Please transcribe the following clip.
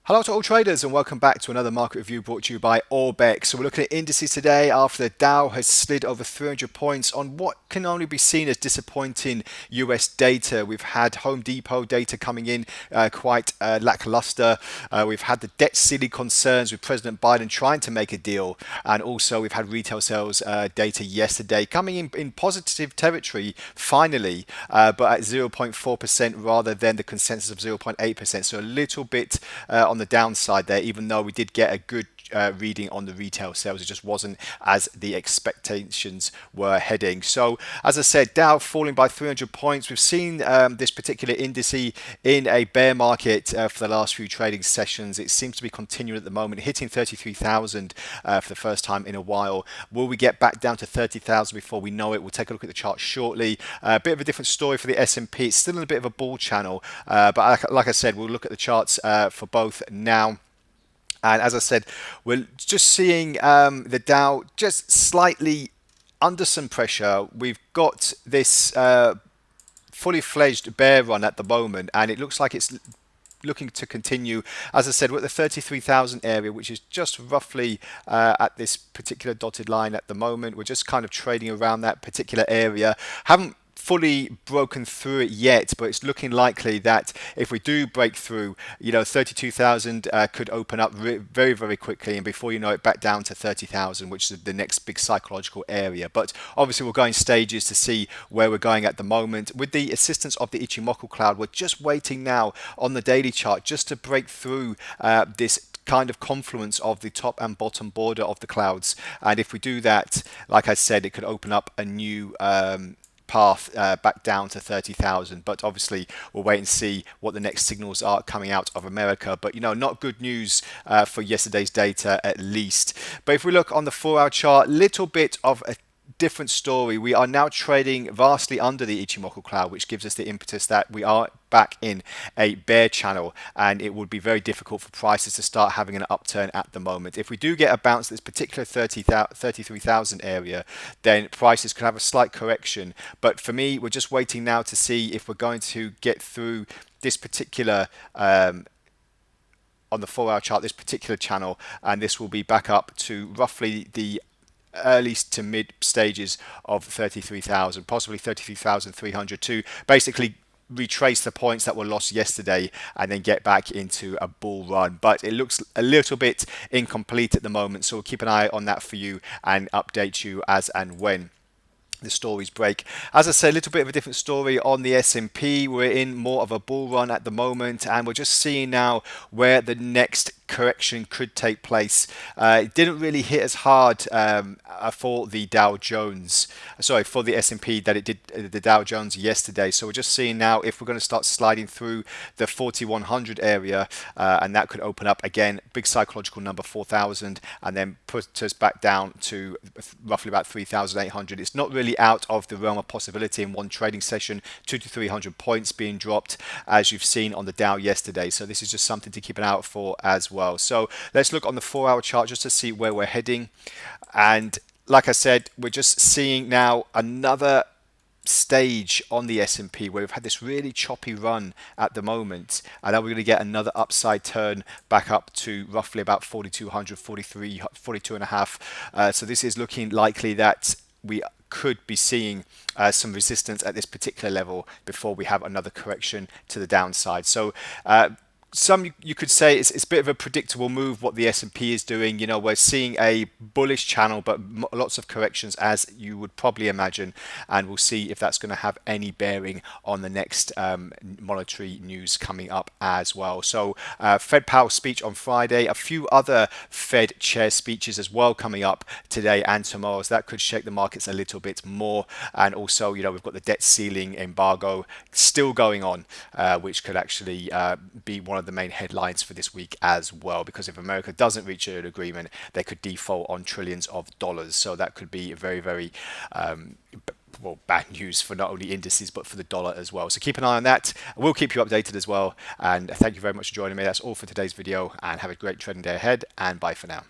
Hello to all traders and welcome back to another market review brought to you by Orbex. So we're looking at indices today after the Dow has slid over 300 points on what can only be seen as disappointing US data. We've had Home Depot data coming in quite lackluster. We've had the debt ceiling concerns with President Biden trying to make a deal, and also we've had retail sales data yesterday coming in positive territory finally, but at 0.4% rather than the consensus of 0.8%. So a little bit on the downside there, even though we did get a good reading on the retail sales. It just wasn't as the expectations were heading. So as I said, Dow falling by 300 points. We've seen this particular indice in a bear market for the last few trading sessions. It seems to be continuing at the moment, hitting 33,000 for the first time in a while. Will we get back down to 30,000 before we know it? We'll take a look at the chart shortly. A bit of a different story for the S&P. It's still in a bit of a bull channel, but like I said, we'll look at the charts for both now. And as I said, we're just seeing the Dow just slightly under some pressure. We've got this fully fledged bear run at the moment, and it looks like it's looking to continue. As I said, we're at the 33,000 area, which is just roughly at this particular dotted line at the moment. We're just kind of trading around that particular area. Haven't fully broken through it yet, but it's looking likely that if we do break through, 32,000 could open up very, very quickly, and before you know it, back down to 30,000, which is the next big psychological area. But obviously, we'll go in stages to see where we're going at the moment. With the assistance of the Ichimoku cloud, we're just waiting now on the daily chart just to break through this kind of confluence of the top and bottom border of the clouds. And if we do that, like I said, it could open up a new path back down to 30,000. But obviously we'll wait and see what the next signals are coming out of America. But not good news for yesterday's data at least. But if we look on the 4-hour chart, little bit of a different story. We are now trading vastly under the Ichimoku cloud, which gives us the impetus that we are back in a bear channel, and it would be very difficult for prices to start having an upturn at the moment. If we do get a bounce at this particular 33,000 area, then prices could have a slight correction. But for me, we're just waiting now to see if we're going to get through this particular on the 4-hour chart, this particular channel, and this will be back up to roughly the early to mid stages of 33,000, possibly 33,300, to basically retrace the points that were lost yesterday and then get back into a bull run. But it looks a little bit incomplete at the moment, so we'll keep an eye on that for you and update you as and when the stories break. As I said, a little bit of a different story on the S&P. We're in more of a bull run at the moment, and we're just seeing now where the next correction could take place. It didn't really hit as hard for the Dow Jones, for the S&P that it did the Dow Jones yesterday. So we're just seeing now if we're going to start sliding through the 4100 area, and that could open up again, big psychological number 4,000, and then put us back down to roughly about 3,800. It's not really out of the realm of possibility in one trading session, 200 to 300 points being dropped, as you've seen on the Dow yesterday. So this is just something to keep an eye out for as well. So let's look on the 4-hour chart just to see where we're heading. And like I said, we're just seeing now another stage on the S&P where we've had this really choppy run at the moment, and now we're going to get another upside turn back up to roughly about 4,200, 43, 42 and a half. So this is looking likely that we could be seeing some resistance at this particular level before we have another correction to the downside. So some you could say it's a bit of a predictable move what the S&P is doing. We're seeing a bullish channel, but lots of corrections, as you would probably imagine, and we'll see if that's going to have any bearing on the next monetary news coming up as well. So Fed Powell speech on Friday, a few other Fed chair speeches as well coming up today and tomorrow, so that could shake the markets a little bit more. And also, we've got the debt ceiling embargo still going on, which could actually be one of the main headlines for this week as well, because if America doesn't reach an agreement, they could default on trillions of dollars. So that could be very, very bad news for not only indices but for the dollar as well. So keep an eye on that. We'll keep you updated as well, and thank you very much for joining me. That's all for today's video, and have a great trading day ahead, and bye for now.